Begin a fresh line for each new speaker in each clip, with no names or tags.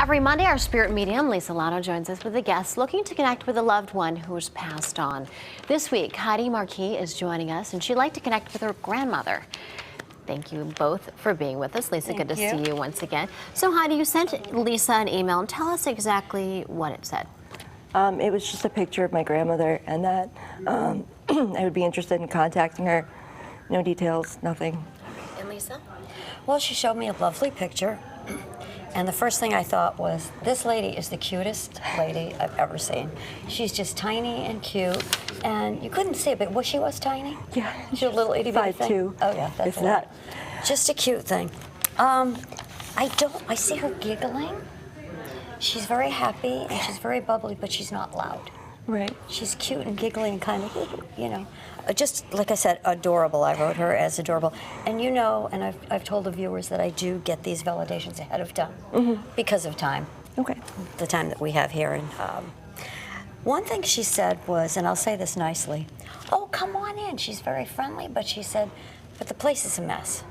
Every Monday, our spirit medium, Lisa Lano, joins us with a guest looking to connect with a loved one who's passed on. This week, Heidi Marquis is joining us, and she'd like to connect with her grandmother. Thank you both for being with us. Lisa, good to see you once again. So, Heidi, you sent Lisa an email, and tell us exactly what it said.
It was just a picture of my grandmother, and that I would be interested in contacting her. No details, nothing.
And Lisa?
Well, she showed me a lovely picture. And the first thing I thought was, this lady is the cutest lady I've ever seen. She's just tiny and cute, and you couldn't see it, but she was tiny?
Yeah.
She's a little itty bitty thing?
5'2".
Oh yeah, that's
that.
Just a cute thing. I see her giggling. She's very happy and she's very bubbly, but she's not loud.
Right.
She's cute and giggly and kind of, you know, just like I said, adorable. I wrote her as adorable. And you know, and I've told the viewers that I do get these validations ahead of time because of time.
Okay.
The time that we have here. And one thing she said was, and I'll say this nicely, oh, come on in. She's very friendly, but she said, but the place is a mess.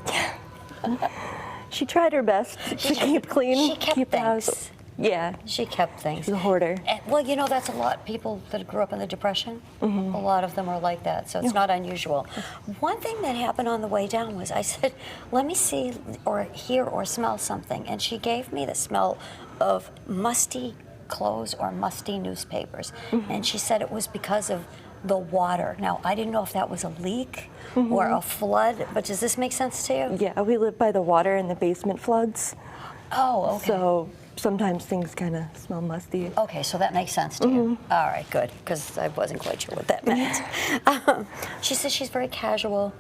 She tried her best to keep clean,
She kept
keep the
things.
house. Yeah.
She kept things.
She's a hoarder.
And, well, you know, that's a lot. People that grew up in the Depression, a lot of them are like that, so it's not unusual. One thing that happened on the way down was I said, let me see or hear or smell something. And she gave me the smell of musty clothes or musty newspapers. And she said it was because of the water. Now, I didn't know if that was a leak or a flood, but does this make sense to you?
Yeah, we live by the water and the basement floods.
Oh, okay.
So sometimes things kind of smell musty.
Okay, so that makes sense to you. All right, good, because I wasn't quite sure what that meant. She says she's very casual.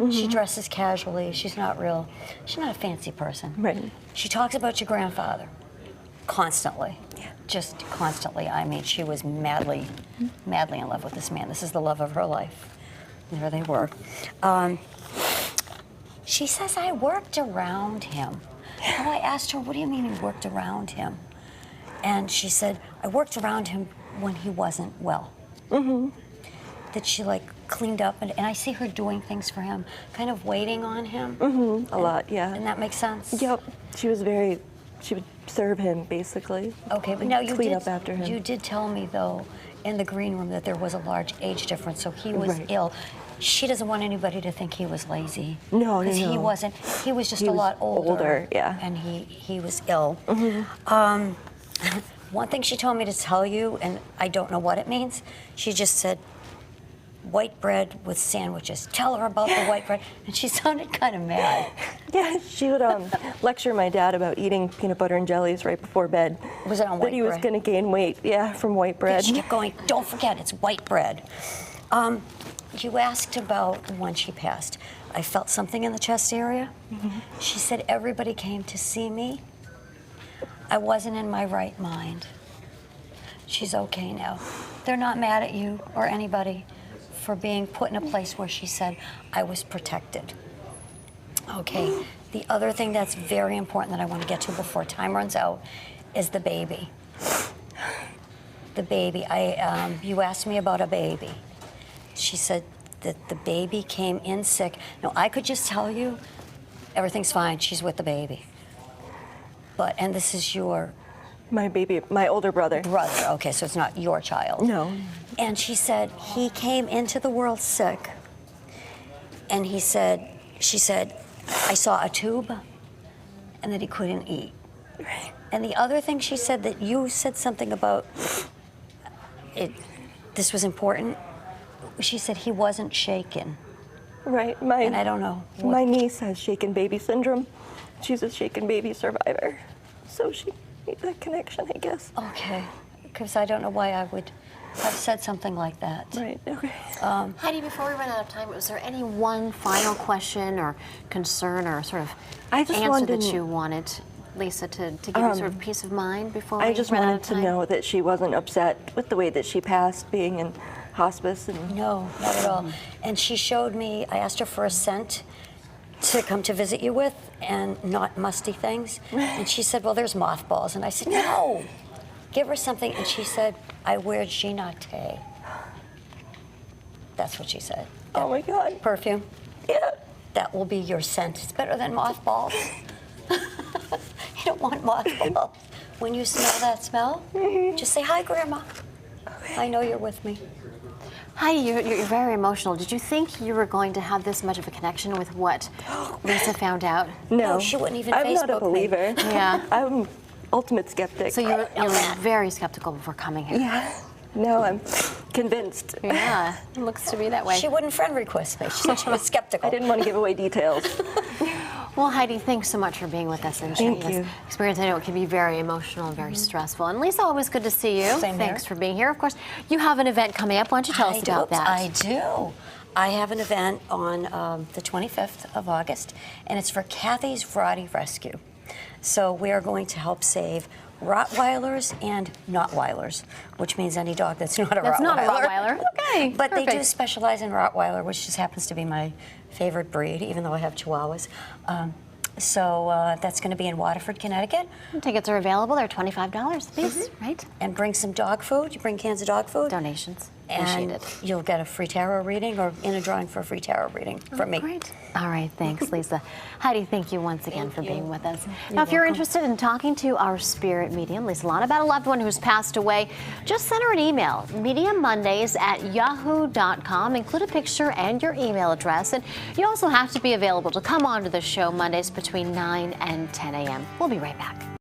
She dresses casually. She's not a fancy person.
Right.
She talks about your grandfather constantly. Yeah. Just constantly. I mean, she was madly in love with this man. This is the love of her life. And there they were. She says, I worked around him. And I asked her, what do you mean you worked around him? And she said, I worked around him when he wasn't well. That she like cleaned up, and I see her doing things for him, kind of waiting on him.
A lot, yeah.
And that makes sense?
Yep. She would serve him, basically.
Okay, but now you
clean up after him.
You did tell me, though, in the green room that there was a large age difference, so he was ill. She doesn't want anybody to think he was lazy.
No.
Because he wasn't. He was just a lot older.
Yeah.
And he was ill. One thing she told me to tell you, and I don't know what it means, she just said, white bread with sandwiches. Tell her about the white bread. And she sounded kind of mad.
Yeah, she would lecture my dad about eating peanut butter and jellies right before bed.
Was it on white bread?
That he was going to gain weight, from white bread.
She kept going, don't forget, it's white bread. You asked about when she passed. I felt something in the chest area. She said everybody came to see me. I wasn't in my right mind. She's okay now. They're not mad at you or anybody for being put in a place where she said I was protected. Okay, the other thing that's very important that I want to get to before time runs out is the baby. The baby, you asked me about a baby. She said that the baby came in sick. Now, I could just tell you, everything's fine, she's with the baby. And this is
my baby, my older brother.
Brother, okay, so it's not your child.
No.
And she said, he came into the world sick, and she said, I saw a tube, and that he couldn't eat.
Right.
And the other thing she said, that you said something about, this was important, she said he wasn't shaken.
Right.
And I don't know.
My niece has shaken baby syndrome. She's a shaken baby survivor. So she made that connection, I guess.
Okay. Because I don't know why I would have said something like that.
Right, okay.
Heidi, before we run out of time, was there any one final question or concern or sort of answer that you wanted Lisa to give you sort of peace of mind before we run out of time?
I just wanted to know that she wasn't upset with the way that she passed, being in hospice.
No, not at all. And she showed me, I asked her for a scent to come to visit you with, and not musty things. And she said, well, there's mothballs. And I said, no, give her something. And she said, I wear Ginate. That's what she said.
Oh my God.
Perfume?
Yeah.
That will be your scent. It's better than mothballs. You don't want mothballs. when you smell that smell, just say, hi, Grandma. I know you're with me.
Heidi, you're very emotional. Did you think you were going to have this much of a connection with what Lisa found out?
No,
she wouldn't even
I'm not a
Facebook me.
believer.
Yeah.
I'm ultimate skeptic.
So you were very skeptical before coming here.
Yeah. No, I'm convinced.
Yeah, it looks to be that way.
She wouldn't friend request me. She said she was skeptical.
I didn't want to give away details.
Well, Heidi, thanks so much for being with us and sharing
Thank you.
this experience. I know it can be very emotional and very stressful. And Lisa, always good to see you.
Same
Thanks
here.
for being here. Of course, you have an event coming up. Why don't you tell us about that?
I do. I have an event on the 25th of August, and it's for Kathy's Variety Rescue. So we are going to help save Rottweilers and Notweilers, which means any dog that's not a
That's
Rottweiler.
not a Rottweiler. Okay,
But they do
perfect.
specialize in Rottweiler, which just happens to be my favorite breed, even though I have Chihuahuas. So that's going to be in Waterford, Connecticut.
Tickets are available. They're $25 a piece, right?
And bring some dog food. You bring cans of dog food.
Donations.
And
Appreciate it.
you'll get a free tarot reading or in a drawing for a free tarot reading from me.
Great. All right, thanks, Lisa. Heidi, thank you once again for being with us. Now, if you're interested in talking to our spirit medium, Lisa Lana, about a loved one who's passed away, just send her an email, mediummondays@yahoo.com. Include a picture and your email address. And you also have to be available to come on to the show Mondays between 9 and 10 a.m. We'll be right back.